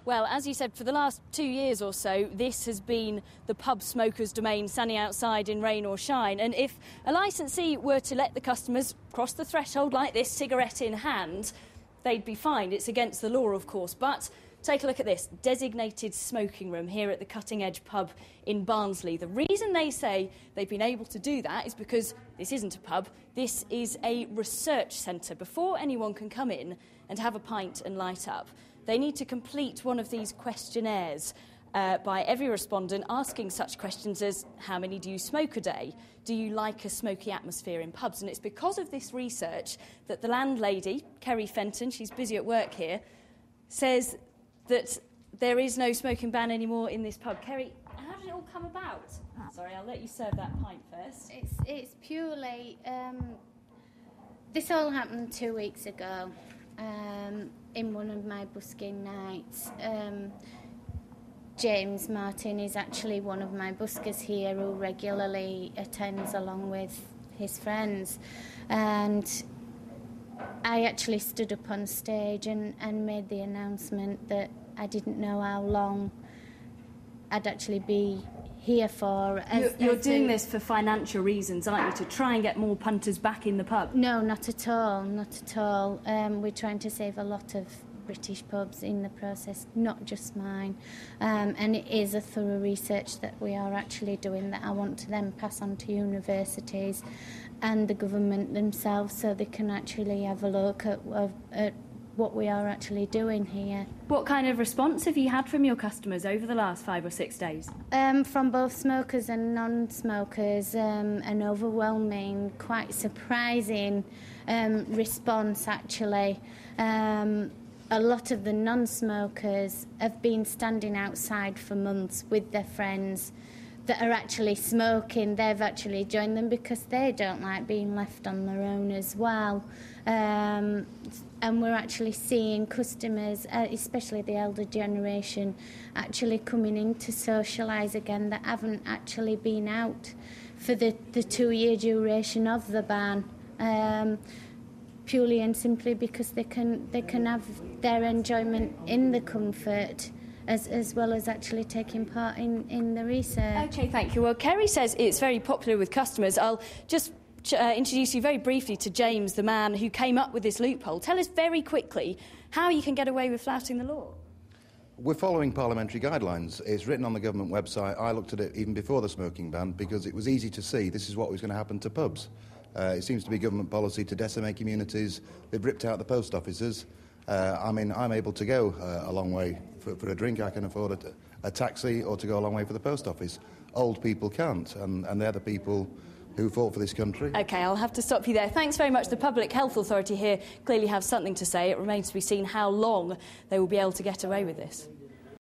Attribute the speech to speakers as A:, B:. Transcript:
A: Well, as you said, for the last 2 years or so, this has been the pub smokers' domain, standing outside in rain or shine. And if a licensee were to let the customers cross the threshold like this, cigarette in hand, they'd be fined. It's against the law, of course. But take a look at this designated smoking room here at the Cutting Edge pub in Barnsley. The reason they say they've been able to do that is because this isn't a pub. This is a research centre. Before anyone can come in and have a pint and light up, they need to complete one of these questionnaires by every respondent, asking such questions as, how many do you smoke a day? Do you like a smoky atmosphere in pubs? And it's because of this research that the landlady, Kerry Fenton, she's busy at work here, says that there is no smoking ban anymore in this pub. Kerry, how did it all come about? Sorry, I'll let you serve that pint first.
B: It's purely... this all happened 2 weeks ago. In one of my busking nights. James Martin is actually one of my buskers here who regularly attends along with his friends, and I actually stood up on stage and made the announcement that I didn't know how long I'd actually be here for.
A: You're doing this for financial reasons, aren't you, to try and get more punters back in the pub?
B: No, not at all, not at all. We're trying to save a lot of British pubs in the process, not just mine. And it is a thorough research that we are actually doing that I want to then pass on to universities and the government themselves so they can actually have a look at what we are actually doing here.
A: What kind of response have you had from your customers over the last 5 or 6 days?
B: From both smokers and non-smokers, an overwhelming, quite surprising response actually. A lot of the non-smokers have been standing outside for months with their friends that are actually smoking. They've actually joined them because they don't like being left on their own as well. And we're actually seeing customers, especially the elder generation, actually coming in to socialise again that haven't actually been out for the 2-year duration of the ban. Purely and simply because they can have their enjoyment in the comfort as well as actually taking part in the research.
A: OK, thank you. Well, Kerry says it's very popular with customers. I'll just introduce you very briefly to James, the man who came up with this loophole. Tell us very quickly how you can get away with flouting the law.
C: We're following parliamentary guidelines. It's written on the government website. I looked at it even before the smoking ban because it was easy to see this is what was going to happen to pubs. It seems to be government policy to decimate communities. They've ripped out the post offices. I'm able to go a long way for a drink. I can afford a taxi or to go a long way for the post office. Old people can't, and they're the people who fought for this country. OK,
A: I'll have to stop you there. Thanks very much. The Public Health Authority here clearly have something to say. It remains to be seen how long they will be able to get away with this.